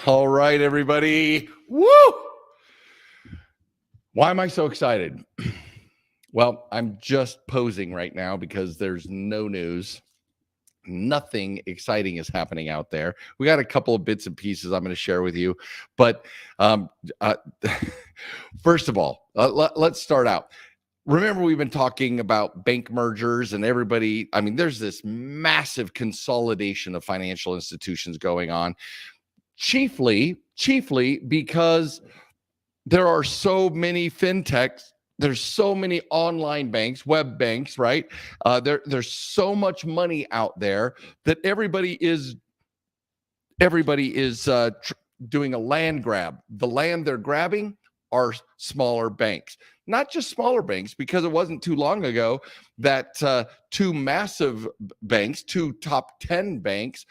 All right, everybody. Woo! Why am I so excited? Well, I'm just posing right now because there's no news. Nothing exciting is happening out there. We got a couple of bits and pieces I'm going to share with you. But first of all, let's start out. Remember, we've been talking about bank mergers and everybody. I mean, there's this massive consolidation of financial institutions going on, chiefly because there are so many fintechs. There's so many online banks, web banks, right? There's so much money out there that everybody is doing a land grab. The land they're grabbing are smaller banks, not just smaller banks, because it wasn't too long ago that two massive banks, two top 10 banks,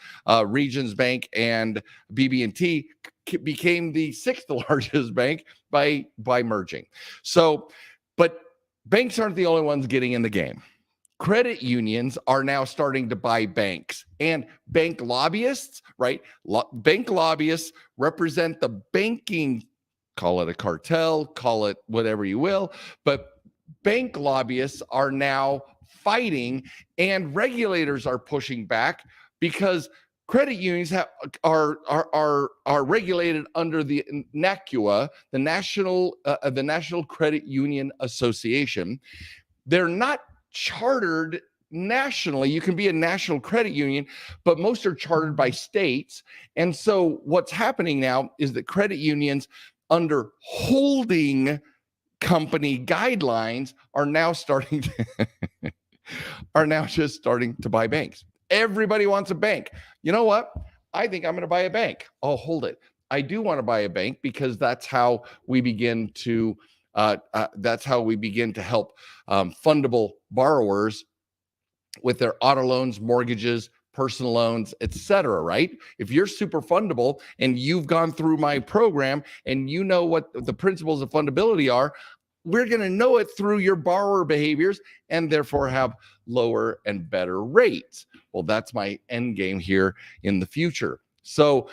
Regions Bank and BB&T, became the sixth largest bank by merging. So, but banks aren't the only ones getting in the game. Credit unions are now starting to buy banks, and bank lobbyists, right? Bank lobbyists represent the banking, call it a cartel, call it whatever you will, but bank lobbyists are now fighting, and regulators are pushing back because credit unions are regulated under the NACUA, the National Credit Union Association. They're not chartered nationally. You can be a national credit union, but most are chartered by states. And so what's happening now is that credit unions under holding company guidelines are now starting to just starting to buy banks. Everybody wants a bank. You know what? I think I'm going to buy a bank. Oh, hold it. I do want to buy a bank because that's how we begin to help fundable borrowers with their auto loans, mortgages, personal loans, etc. Right? If you're super fundable and you've gone through my program and you know what the principles of fundability are, we're going to know it through your borrower behaviors and therefore have lower and better rates. Well, that's my end game here in the future. So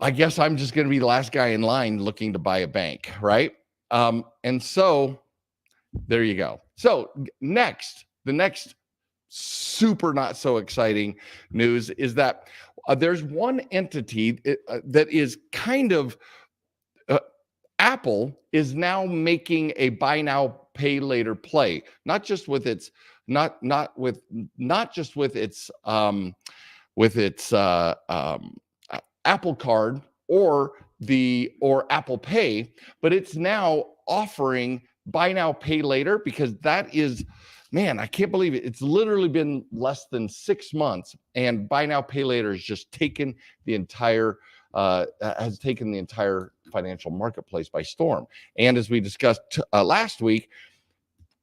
I guess I'm just going to be the last guy in line looking to buy a bank, right? And so there you go. So the next super not so exciting news is that there's one entity that is kind of Apple is now making a buy now pay later play, not just with its Apple Card or Apple Pay, but it's now offering buy now pay later, because that is, man, I can't believe it. It's literally been less than 6 months, and buy now pay later has just taken the entire financial marketplace by storm. And as we discussed last week,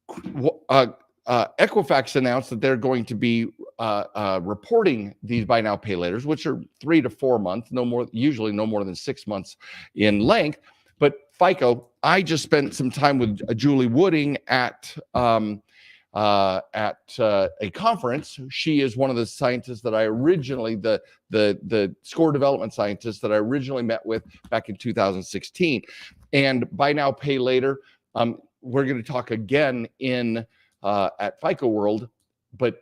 Equifax announced that they're going to be reporting these buy now pay laters, which are 3 to 4 months, usually no more than 6 months in length. But FICO, I just spent some time with Julie Wooding at a conference. She is one of the scientists that I originally, the score development scientist that I originally met with back in 2016. And buy now pay later, we're going to talk again at FICO World, but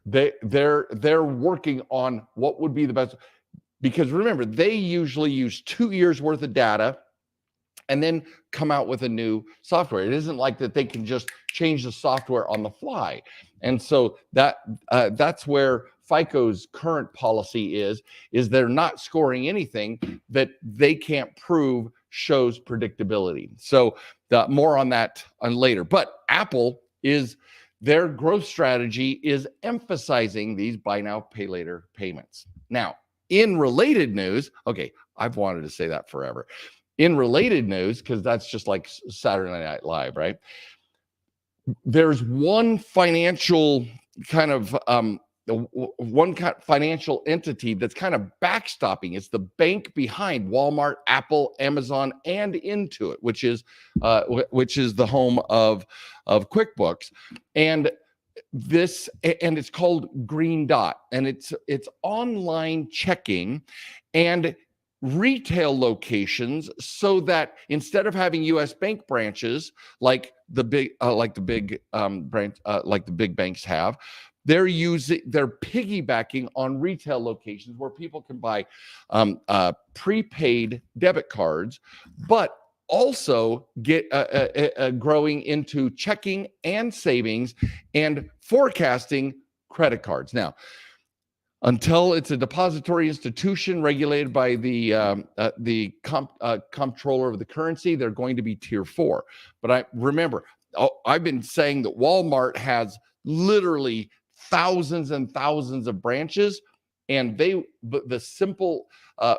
they're working on what would be the best, because remember, they usually use 2 years worth of data and then come out with a new software. It isn't like that they can just change the software on the fly. And so that's where FICO's current policy is they're not scoring anything that they can't prove shows predictability. So more on that later. But Apple their growth strategy is emphasizing these buy now, pay later payments. Now, in related news, okay, I've wanted to say that forever. In related news, because that's just like Saturday Night Live, right? There's one financial kind of financial entity that's kind of backstopping. It's the bank behind Walmart, Apple, Amazon, and Intuit, which is the home of QuickBooks. And this, and it's called Green Dot, and it's online checking and retail locations, so that instead of having U.S. bank branches like the big banks have, they're piggybacking on retail locations where people can buy prepaid debit cards, but also get growing into checking and savings and forecasting credit cards. Now, until it's a depository institution regulated by the comptroller of the currency, they're going to be tier 4. But I've been saying that Walmart has literally thousands and thousands of branches, and the simple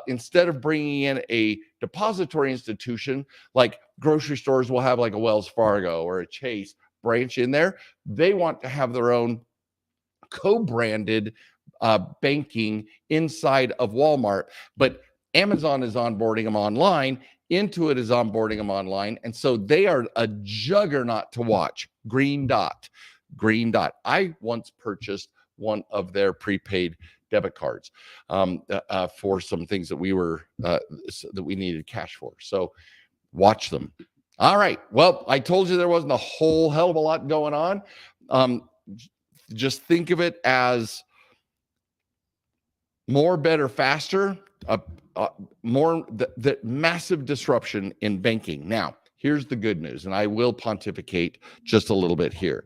instead of bringing in a depository institution like grocery stores will have, like a Wells Fargo or a Chase branch in there, they want to have their own co-branded banking inside of Walmart. But Amazon is onboarding them online, Intuit is onboarding them online, and so they are a juggernaut to watch. Green Dot. I once purchased one of their prepaid debit cards for some things that we needed cash for. So watch them. All right. Well, I told you there wasn't a whole hell of a lot going on. Just think of it as more, better, faster, more the massive disruption in banking. Now, here's the good news, and I will pontificate just a little bit here.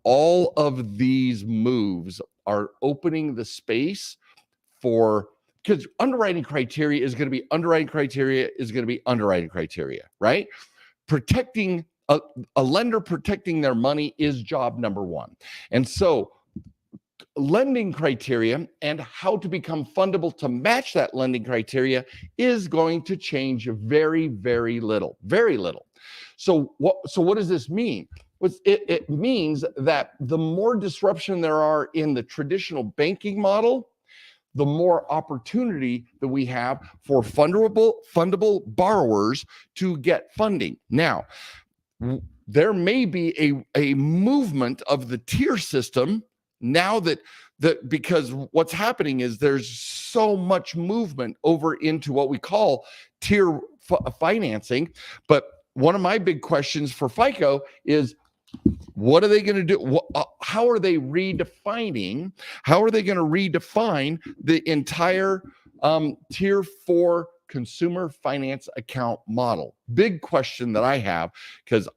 All of these moves are opening the space for, because underwriting criteria is going to be underwriting criteria, right? Protecting a lender, protecting their money is job number one. And so lending criteria and how to become fundable to match that lending criteria is going to change very, very little. So what does this mean? It means that the more disruption there are in the traditional banking model, the more opportunity that we have for fundable borrowers to get funding. Now, there may be a movement of the tier system now that because what's happening is there's so much movement over into what we call tier financing. But one of my big questions for FICO is, what are they going to do? How are they redefining? How are they going to redefine the entire tier 4 consumer finance account model? Big question that I have, because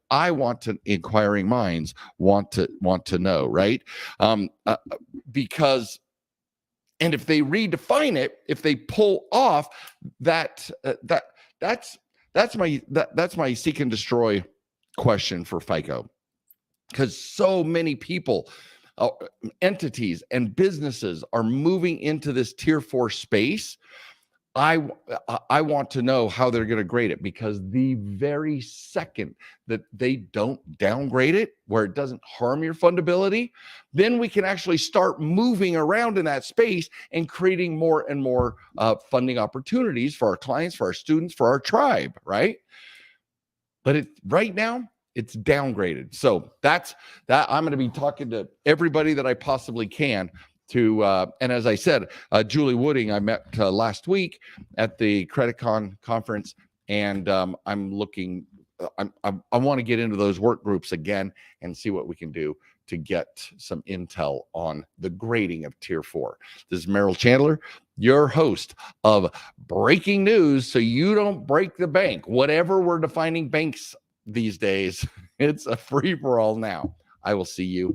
inquiring minds want to know, right? Because, and if they redefine it, if they pull off that's my seek and destroy question for FICO. Because so many people, entities and businesses are moving into this tier 4 space. I want to know how they're going to grade it, because the very second that they don't downgrade it where it doesn't harm your fundability, then we can actually start moving around in that space and creating more and more funding opportunities for our clients, for our students, for our tribe, right? But right now, it's downgraded. So that's that. I'm going to be talking to everybody that I possibly can to, and as I said, Julie Wooding, I met last week at the CreditCon conference, and I'm looking, I want to get into those work groups again and see what we can do to get some intel on the grading of tier 4. This is Merrill Chandler, your host of Breaking News, so you don't break the bank. Whatever we're defining banks these days, it's a free-for-all now. I will see you